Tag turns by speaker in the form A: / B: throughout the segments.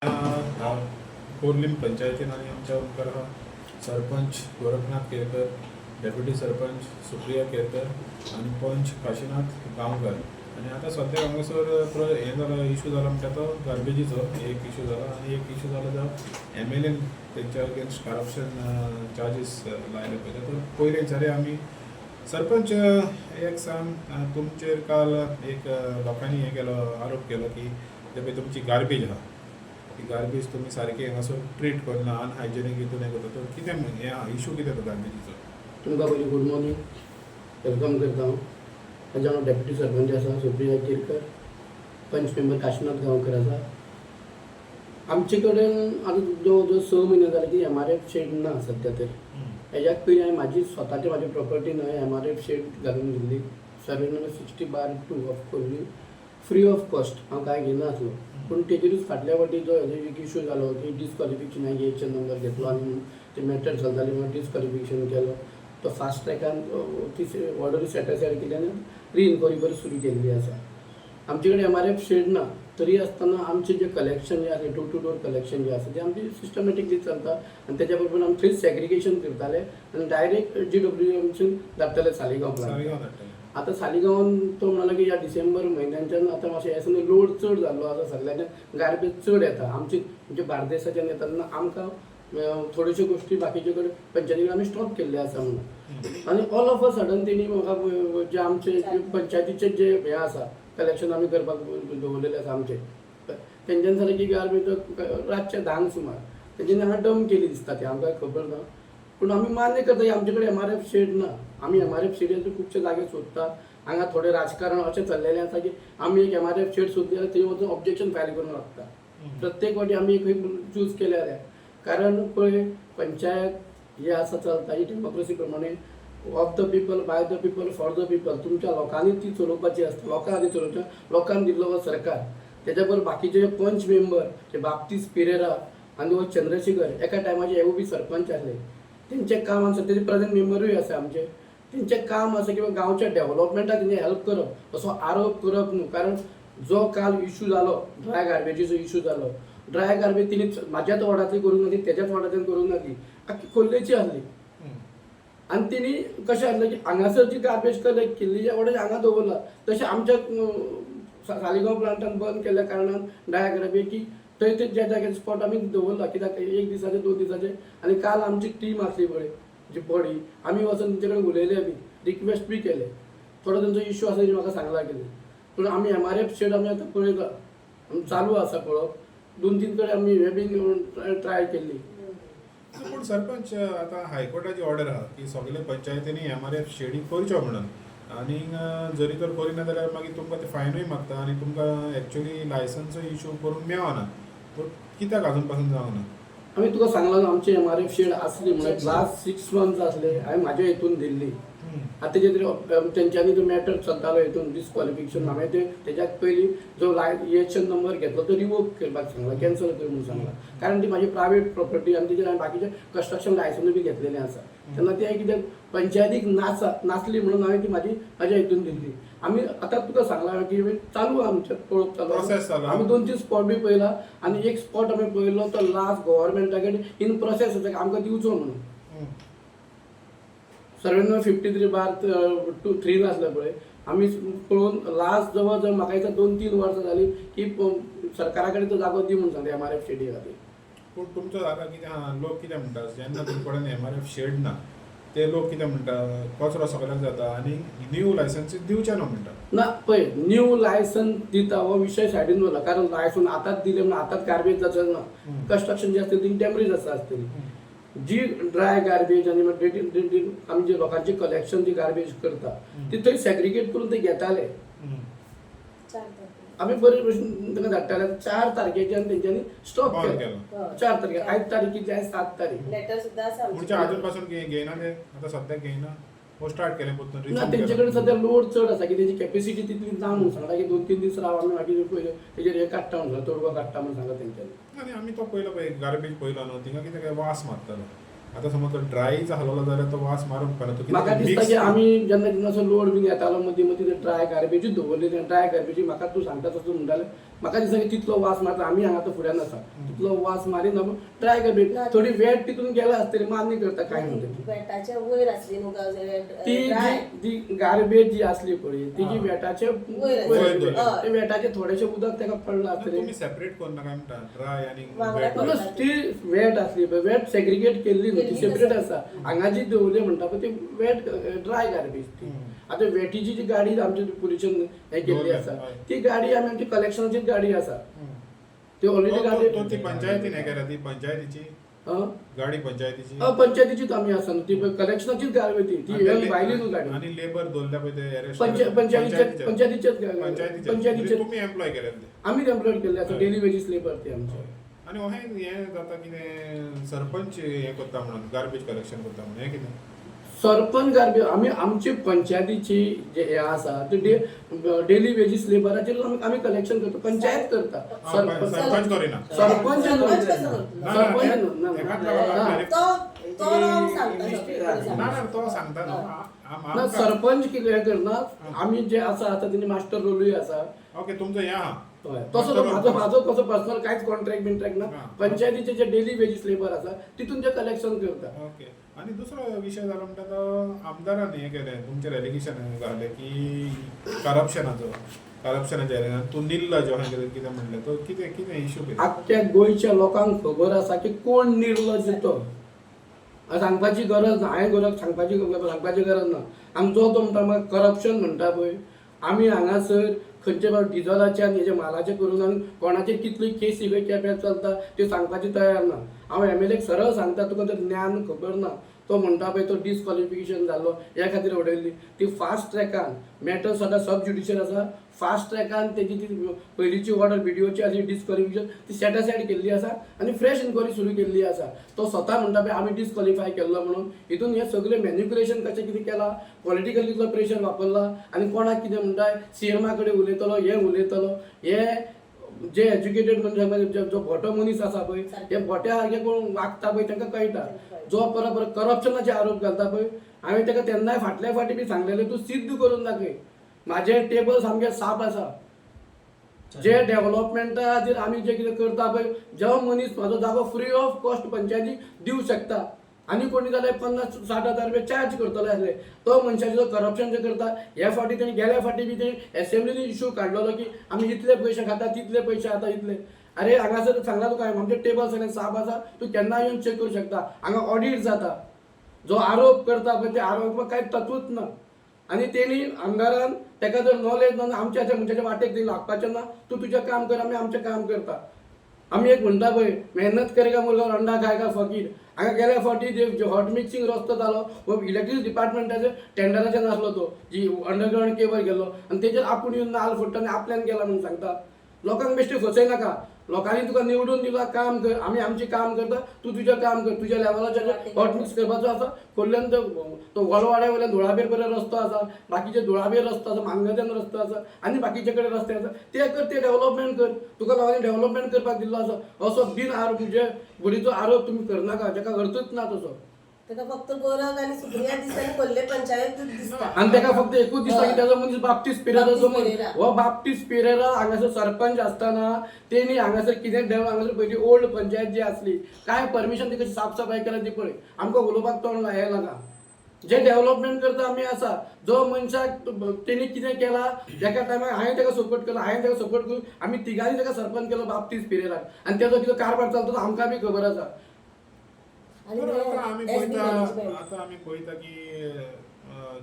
A: हांव कोर्लीम पंचायतीन आनी आमच्या मुखार आहा सरपंच गोरखनाथ केरकर, डेप्युटी सरपंच सुप्रिया केरकर आनी पंच काशीनाथ गांवकर. आनी आतां सद्याक हांगासर हें जालो इशू जालो म्हणटा तो गार्बेजीचो एक इशू जालो आनी एक इशू जालो जो MLAन तेंच्या अगेन्स्ट करप्शन चार्जीस लायले पळय तो पयले विचारी आमी सरपंच एक सांग तुमचेर काल एक लोकांनी हें केलो आरोप केलो की जे पळय तुमची गार्बेज आहा ती गार्बेज तुमी सारकी हांगासर ट्रीट करना अनहायजेनीक हितून हें करता तो कितें हें इशू कितें तो गार्बेजीचो.
B: तुमकां पयलीं गुड मॉर्निंग वेलकम करता हांव. ताजे हांव डेप्युटी सरपंच आसा सुप्रिया केरकर, पंच मेंबर काशीनाथ गांवकर आसा. आमचे कडेन आतां जवळ जवळ 6 म्हयने जाले की MRF शेड ना सद्या तरी. हेज्याक पयलीं हांवें म्हाजी प्रॉपर्टी न्हय MRF शेड घालून दिल्ली 760/2 ऑफ कोर्ली फ्री ऑफ कॉस्ट. हांव कांय घेयनासलो पूण तेजेरूच फाटल्या फावटी जो हेजो एक इशू जालो की डिस्क्वॉलिफिकेशन EHN नंबर घेतलो आनी ते मॅटर चलताली म्हणून डिस्क्वॉलिफिकेशन केलो तो फास्ट ट्रॅकान ती ऑर्डर सॅटिस्फायड केल्यान रिइन्क्वायरी बरी सुरू केल्ली आसा. आमचे कडेन MRF शेड ना तरी आसतना आमचे जे कलेक्शन जे आसा डोर टू डोर कलेक्शन जे आसा ते आमचे सिस्टमॅटिकली चलता आनी तेच्या बरोबर आमी थंय सॅग्रिगेशन करताले आनी डायरेक्ट GWMच्यान धाडटाले सालिगांव प्लांट. आतां सालिगांवान तो म्हणालो की ह्या डिसेंबर म्हयन्याच्यान आतां मातशें हें लोड चड जाल्लो आसा सगळ्यांच्यान गार्बेज चड येता आमचे म्हणजे बार्देसाच्यान येता तेन्ना आमकां थोड्योश्यो गोश्टी बाकीचे कडेन पंचायती कडेन आमी स्टॉप केल्ले आसा म्हणून. आनी ऑल ऑफ अ सडन तेणी म्हाका जे आमचे पंचायतीचे जे हें आसा कलेक्शन आमी करपाक दवरलेले आसा आमचे तेंच्यान जालें की गार्बेज रातचे 10 सुमार तेंच्यानी हांगा डंप केली दिसता ते आमकां खबर ना पूण आमी मान्य करता की आमचे कडेन MRF शेड ना. आमी MRF शेडाचे खुबशे जागे सोदता. हांगा थोडें राजकारण अशें चल्लेलें आसा की आमी एक MRF शेड सोदली जाल्यार थंय वचून ऑब्जेक्शन फायल करूंक लागता. प्रत्येक फावटी आमी एक चूज केले जाल्यार कारण पळय पंचायत हे आसा चलता ही डेमोक्रेसी प्रमाणे of the people by the people for the people. तुमच्या लोकांनी ती चलोवपाची आसता. लोकां खातीर चलोवचें. लोकांक दिल्लो हो सरकार तेच्या बरोबर बाकीचे पंच मेंबर जे बाप्तीस पेरेरा आनी हो चंद्रशेखर एका टायमाचे हे बी सरपंच आसले तेंचें काम आसा तेजे प्रेझेंट मेंबरूय आसा आमचे. तेंचें काम आसा किंवा गांवच्या डेव्हलपमेंटाक तेंचे हेल्प करप असो आरोप करप न्हू. कारण जो काल इशू जालो ड्राय गार्बेजीचो इशू जालो ड्राय गार्बेज तिणी म्हाज्याच वार्डांतली करूंक ना ती तेज्याच वार्डांतल्यान करूंक ना ती आख्खी खोर्लेची आसली. आनी तेणी कशें आसलें की हांगासर जी गार्बेज कलेक्ट केल्ली ऑर्डर हांगा दवरला तशें आमच्या सालिगांव प्लांटान बंद केल्ल्या कारणान ड्राय गार्बेज की थंय ज्या जाग्यार स्पॉट आमी दवरला कित्याक 1 दिसाचे 2 दिसाचे. आनी काल आमची टीम आसली पळय जी बॉडी आमी वचून तेंचे कडेन उलयले बी रिक्वेस्ट बी केले. थोडो तेंचो इशू आसा म्हाका सांगला केले पूण आमी MRF शेड आमी आतां पळयता आमी चालू आसा पळोवप. 2-3 कडेन आमी हे बी ट्राय केल्ली.
A: पूण सरपंच आतां हायकोर्टाची ऑर्डर आहा की सगळे पंचायतींनी MRF शेडी करच्यो म्हणून आनी जरी तर करिना जाल्यार मागीर तुमकां ते फायनूय मागता आनी तुमकां एक्चुअली लायसन्स इशू करूंक मेळना. पूण कित्याक अजून पासून जावना.
B: आमी तुका सांगला आमची MRF शेड आसली म्हणून लास्ट 6 मंथ्स आसले हांवें म्हाज्या हितून दिल्ली. आतां तेजे तेंच्यांनी तो मॅटर चलतालो हितून डिस्क्वॉलिफिकेशन हांवें ते तेज्याक पयलीं जो EHN नंबर घेतलो तो रिवोक करपाक सांगला कॅन्सल कर म्हणून सांगला. कारण ती म्हाजी प्रायवेट प्रॉपर्टी आनी तेजेर हांवें बाकीचे कन्स्ट्रक्शन लायसन्स बी घेतलेलें आसा. तेन्ना तें कितें पंचायतीक नासली म्हणून हांवें ती म्हाज्या हितून दिल्ली. आमी आतां तुका सांगला की चालू आमचें पळोवप चालू. आमी 2-3 स्पॉट बी पळयला आनी एक स्पॉट आमी पळयलो तो लास्ट गव्हर्मेंटा कडेन इन प्रोसेस आसा आमकां दिवचो म्हणून. सर्वेनंबर 53/3 आसलें पळय आमी पळोवन लास्ट जवळ जवळ म्हाका दिसता 2-3 वर्सां जालीं की सरकारा कडेन तो जागो दी म्हणून सांगले MRF शेडी खातीर.
A: पूण तुमचो जाता कितें लोक कितें म्हणटा जेन्ना तुमचे कडेन MRF शेड ना ते लोक कितें म्हणटा कचरो सगळ्याक जाता आनी न्यू लायसन्सीस दिवचे ना म्हणटा.
B: ना पळय न्यू लायसन्स दिता हो विशय सायडीन दवरला. कारण लायसन्स आतांच दिले म्हणून आतांच गार्बेज जाता ना. कन्स्ट्रक्शन जे आसतली ती टेम्पररी आसा आसतली. जी ड्राय गार्बेज आनी आमी जे लोकांचे कलेक्शन जी गार्बेज करता ती थंय सॅग्रिगेट करून ते घेताले. आमी बरे भशेन तांकां धाडटाले. 4 तारखेच्यान तेंच्यांनी स्टॉप केलो. 4 तारखेर आयज तारीख 7 तारीख
C: लेटर सुद्दां आसा
A: म्हणजे अजून पासून घेयना ते आतां सद्याक घेयना हो स्टार्ट केलें परतून
B: ना तेंचे कडेन सद्या लोड चड आसा की तेजी कॅपेसिटी तितली ना म्हणून सांगता की 2-3 दीस राव आमी मागीर पयले तेजेर हे काडटा म्हणून तोडगो काडटा म्हणून सांगता तेंच्यांनी.
A: आनी आमी तो पयलो पळय गार्बेज पयलो न्हू थिंगा कितें काय वास मारतालो. आतां समज तो ड्राय जालो जाल्यार तो वास मारूंक उपकारना.
B: म्हाका दिसता की आमी जेन्ना असो लोड बी येतालो मदीं मदीं ड्राय गार्बेजूच दवरलेली ड्राय गार्बेजी म्हाका तूं सांगता तसो म्हणटाले म्हाका दिसता की तितलो वास मारता आमी हांगा तो फुड्यान आसा तितलो वास मारीन ट्राय करपी थोडी वेट तितून गेला आसतली मान्य करता काय म्हणटा
C: वेटाच्या वयर आसली न्हू
B: ती
C: ड्राय
B: जी गार्बेज जी असली पळय ती जी वेटाचे
C: वयर
B: ते वेटाचे थोडेशे उदक ताका पडला आसतले
A: तुम्ही सेपरेट करून काय म्हणता ड्राय आणि
C: वांगडा
A: wet?
C: करून.
B: ती वेट असली पळय वेट सेग्रिगेट केल्ली न्हू ती सेपरेट आसा हांगा जी दवरली म्हणटा पळय ती वेट ड्राय गार्बेज ती आता वेटीची जी गाडी आमची पोल्युशन हे केल्ली आसा ती गाडी आमी आमची कलेक्शनाची गाडी आसा ती ऑलरेडी गाडी
A: तो ती पंचायतीन हे केला ती पंचायतीची गाडी पंचायतीची
B: पंचायतीचीच आमी आसा न्हू ती कलेक्शनाचीच गाडी ती भायली न्हू गाडी
A: आणि लेबर दोनल्या पळय ते arrest
B: पंचायतीचेच
A: म्हणजे तुम्ही एम्प्लॉय केले ते
B: आम्हीच एम्प्लॉयड केल्ले आसा डेली वेजीस लेबर ते आमचे
A: आणि हे जाता कितें सरपंच हे करता म्हणून गार्बेज कलेक्शन करता म्हणून हे कितें
B: सरपंच गार्बेज आमी आमची पंचायतीची जे हे आसा ते डेली वेजीस लेबराचेर आमी कलेक्शन करता पंचायत करता
A: सरपंच करिना
B: सरपंच
C: सरपंच कसं करतलो? तो
A: तो सांगता
B: ना सरपंच कितें करना आमी जे आसा आतां तेणी मास्टर रोलूय आसा
A: ओके तुमचं या
B: तसो माझो कसो पर्सनल कांयच कॉन्ट्रॅक्ट बिन्ट्रॅक्ट ना पंचायतीचे जे डेली वेजीस लेबर आसा तितून ते कलेक्शन करता
A: ओके आणि दुसरो विषय जालो म्हणटा तो आमदारान हे केलें तुमचे रेलिगेशन घाले की करप्शनाचे तूं निल्ला जेव्हा कितें म्हणलें तो कितें कितें इश्यू कितें
B: आख्ख्या गोंयच्या लोकांक खबर आसा की कोण निर्लज तो सांगपाची गरज ना हांवें सांगपाची गरज ना आमचो तो म्हणटा म्हाका करप्शन म्हणटा पळय आमी हांगासर खंयचे डिझलाच्या हेजे मालाचे करून आनी कोणाचे कितली केसी केप्यां चलता त्यो सांगपाची तयार ना हांव एमएलएक सरळ सांगता तुका तें ज्ञान खबर ना तो म्हणटा पळय तो डिस्क्वॉलिफिकेशन जाल्लो ह्या खातीर उडयल्ली ती फास्ट ट्रॅकान मॅटर सद्या सब ज्युडिशियल आसा फास्ट ट्रॅकान तेजी ती पयलींची ऑर्डर व्हिडिओची आसली डिस्क्वॉलिफिकेशन ती सॅटिस्फायड केल्ली आसा आनी फ्रेश इन्क्वायरी सुरू केल्ली आसा तो स्वता म्हणटा पळय आमी डिस्क्वॉलिफाय केल्लो म्हणून हितून हे सगळे मॅन्युप्युलेशन कशें कितें केलां पॉलिटिकल कितलो प्रेशर वापरला आनी कोणाक कितें म्हणटाय सीएमा कडेन उलयतलो हे उलयतलो हे जे एज्युकेटेड म्हणजे जो भोटो मनीस आसा पळय हे भोट्या सारके कोण वागता पळय तांकां कळटा जो परत करप्शनाचे आरोप घालता पळय हांवें ताका तेन्नाय फाटल्या फाटी बी सांगलेलें तूं सिद्ध करून दाखय म्हाजे टेबल सामके साप आसा जे डेव्हलपमेंटा खातीर आमी जे कितें करता पळय जो मनीस म्हाजो जागो फ्री ऑफ कॉस्ट पंचायती दिवंक शकता आनी कोणी जाल्यार 50-60 हजार रुपया चार्ज करतले आसले तो मनशाचो जो करप्शन जे करता ह्या फाटी तेणी गेल्या फाटी बी तेणी एसेंब्लीनी इश्यू काडलेलो की आमी इतले पयशे खाता तितले पयशे आता इतले अरे हांगासर सांगला तुका आमचे टेबल सगळे साप आसा तूं केन्ना येवन चेक करूं शकता हांगा ऑडिट जाता जो आरोप करता पळय ते आरोपाक कांय तत्वूच ना आनी तेणी आमदारान ताका जर नॉलेज ना आमच्या मनशाच्या वाटेक तेणी लागपाचें ना तूं तुजें काम कर आमी आमचें काम करता आमी एक म्हणटा पळय मेहनत करेगा मुलगा और अंडा खाएगा फकीर हांगा गेल्या फावटी जे हॉट मिक्सिंग रस्तो जालो वो इलेक्ट्रिसिटी डिपार्टमेंटाचे टेंडराचे नासलो तो जी अंडरग्राउंड केबल गेलो आनी तेजेर आपूण येवन नाल फोडटा आनी आपल्यान गेला म्हणून सांगता लोकांक बेश्टे फसय नाका लोकांनी तुका निवडून दिला काम कर आमी आमचें काम करता तूं तुजें काम कर तुज्या लेवलाचेर हॉट मिक्स करपाचो आसा खोल्ल्यान तो वळवाड्या वयल्यान धुळाबेर पर्यंत रस्तो आसा बाकीचे धुळाबेर रस्तो आसा मांगनद्यान रस्तो आसा आनी बाकीचे कडेन रस्ते आसा ते कर ते डेव्हलपमेंट कर तुका लोकांनी डेव्हलपमेंट करपाक दिल्लो आसा असो बिन आरोप म्हणजे बुडीचो आरोप तुमी करनाका जाका अर्थूच ना तसो
C: ताका फक्त गोरख आनी सुप्रिया दिसता आनी खोल्ले पंचायत दिसता
B: आणि ताका फक्त एकूच दिसता की त्याचा मनीस बाप्तीस पेरेरा जो हो बाप्तीस पेरेरा हांगासर सरपंच असताना तेणी हांगासर कितें हांगासर पयली ओल्ड पंचायत जी असली काय परमिशन ती कशी साफसफाई केला ती पळय आमकां उलोवपाक तोंड हे नाका जे डेव्हलपमेंट करता आमी आसा जो मनशाक तेणी कितें केला जेका टायमार हांवें ताका सपोर्ट केलो हांवें ताका सपोर्ट करून आमी तिगांनी ताका सरपंच केलो बाप्तीस पेरेराक आनी तेजो कितें कारभार चलता तो आमकां बी खबर आसा
A: आता आमी पळयता की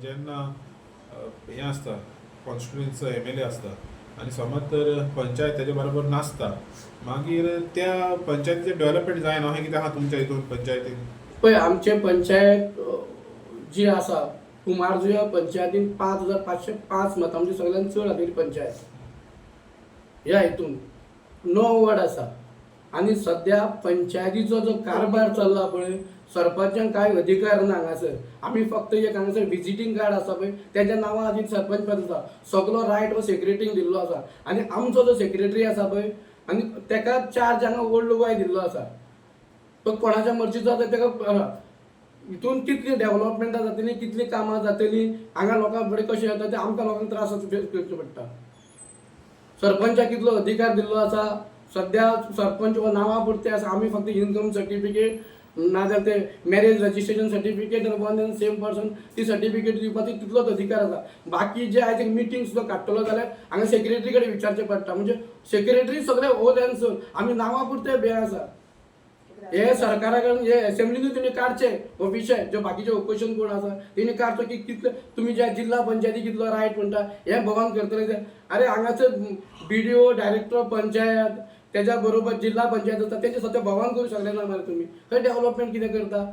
A: जेन्ना हें आसता कॉन्स्टिट्युएन्सीचो एमएलए आसता आनी समज तर पंचायत तेजे बरोबर नासता मागीर त्या पंचायतीचें डेव्हलपमेंट जायना अशें कितें आहा तुमच्या हितून पंचायतीन
B: पळय आमचे पंचायत जी आसा कुमारजुव्या पंचायतीन 5505 मतां म्हणजे सगळ्यांत चड आसलेली पंचायत ह्या हितून 9 वॉर्ड आसा आनी सध्या पंचायतीचो जो कारभार चल्ला पळय सरपंचांक कांय अधिकार ना हांगासर आमी फक्त एक हांगासर विजिटींग कार्ड आसा पळय तेज्या नांवा खातीर सरपंच पद आसा सगलो रायट हो सेक्रेटरीक दिल्लो आसा आनी आमचो जो सेक्रेटरी आसा पळय आनी तेका चार्ज हांगा ओल्ड गोंय दिल्लो आसा तो कोणाच्या मर्जीचो आसा तेका हितून कितली डेव्हलपमेंटां जातली कितली कामां जातली हांगा लोकांक फुडें कशें येता ते आमकां लोकांक त्रास फेस करचे पडटा सरपंचाक कितलो अधिकार दिल्लो आसा सध्या सरपंच हो नांवा पुरते आसा आमी फक्त इन्कम सर्टिफिकेट नाजाल्यार ते मॅरेज रजिस्ट्रेशन सर्टिफिकेट आनी वन एंड सेम पर्सन ती सर्टिफिकेट दिवपाचो तितलोच अधिकार आसा बाकी जे आयज मिटींग सुद्दां काडटलो जाल्यार हांगा सेक्रेटरी कडेन विचारचें पडटा म्हणजे सेक्रेटरी सगळे होल एंड सोल आमी नांवा पुरते बे आसा हे सरकारा कडून हे असेंब्लीनूच तेणी काडचे हो विषय जो बाकीचे ओपोजिशन कोण आसा तेणी काडचो की कितले तुम्ही ज्या जिल्हा पंचायती कितलो रायट म्हणटा हे भोवन करतले ते अरे हांगासर BDO डायरेक्टर पंचायत त्याच्या बरोबर जिल्हा पंचायत आसा तेचे सध्या भोवन करूं शकले ना मरे तुम्ही खंय डेव्हलपमेंट कितें करता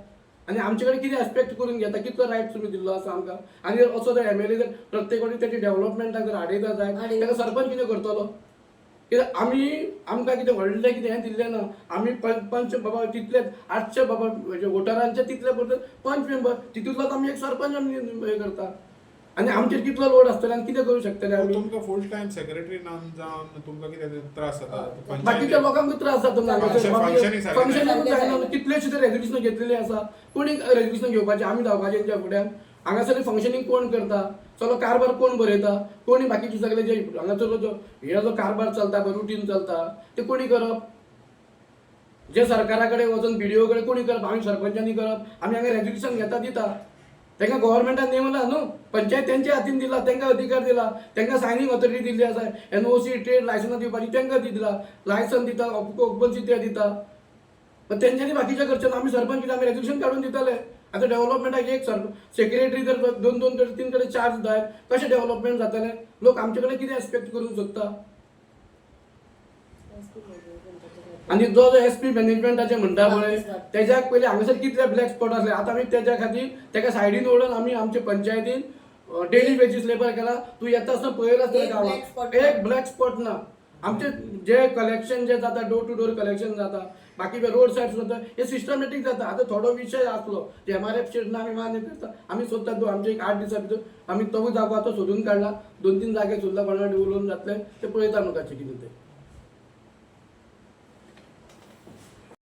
B: आनी आमचे कडेन कितें एक्सपेक्ट करून घेता कितलो रायट तुमी दिल्लो आसा आमकां आनी जर असो जर MLA जर प्रत्येक वाटी तेची डेव्हलपमेंटाक जर आडयता जाय ताका सरपंच कितें करतलो कित्याक आमकां कितें व्हडलें कितें हें दिल्लें ना आमी पंच बाबा तितलेच 800 बाबा वोटरांचे तितले परत पंच मेंबर तितूंतलोच आमी एक सरपंच आमी हें करता आनी आमचेर कितलो लोड आसतले आनी कितें करूं शकतले आमी
A: तुमकां फुल टायम सेक्रेटरी नाम जावन तुमकां कितें त्रास जाता
B: बाकीच्या लोकांक त्रास जाता फंक्शनींग जायना कितलेशे ते रेजोल्युशन घेतलेली आसा कोणी रेजोल्युशन घेवपाचें आमी धांवपाचें तेंच्या फुड्यान हांगासर फंक्शनींग कोण करता चलो कारभार कोण बरयता कोणी बाकीचे सगळे जे हांगासरलो जो हे जो कारभार चलता पळय रुटीन चलता ते कोणी करप जे सरकारा कडेन वचून BDO कडेन कोणी करप आमी सरपंचांनी करप आमी हांगा रेजोल्युशन घेता दिता तांकां गव्हर्मेंटान नेमला न्हू पंचायत तेंच्या हातीन दिला तांकां अधिकार दिला तांकां सायनींग ऑथॉरिटी दिल्ली आसा NOC ट्रेड लायसन्स दिवपाची तांकां दिला लायसन दिता ओपनसी ते दिता पण तेंच्यांनी बाकीच्या करचें आमी सरपंच कितें आमी रेजोल्युशन काडून दिताले आतां डेव्हलपमेंटाक एक सेक्रेटरी जर 2-2 कडेन 3 कडेन चार्ज जायत कशें डेव्हलपमेंट जातलें लोक आमचे कडेन कितें एक्सपेक्ट करूंक सोदता आनी जो SP मॅनेजमेंटाचे म्हणटा पळय तेज्याक पयलीं हांगासर कितले ब्लॅक स्पॉट आसले आतां आमी तेज्या खातीर ताका सायडीन ओडून आमी आमचे पंचायतीन डेली वेजीस लेबर केला तूं येता आसतना पळयला आसतलें गांवांत एक ब्लॅक स्पॉट ना आमचे जे कलेक्शन जे जाता डोर टू डोर कलेक्शन जाता बाकी रोड सायड सुद्दां हे सिस्टमॅटीक जाता आतां थोडो विशय आसलो जे MRF शेडना आमी मान्य करता आमी सोदता आमचे एक 8 दिसां भितर आमी तो जागो आतां सोदून काडला 2-3 जागे सुद्दां कोणा उलोवन जातले ते पळयता न्हू ताचें कितें तें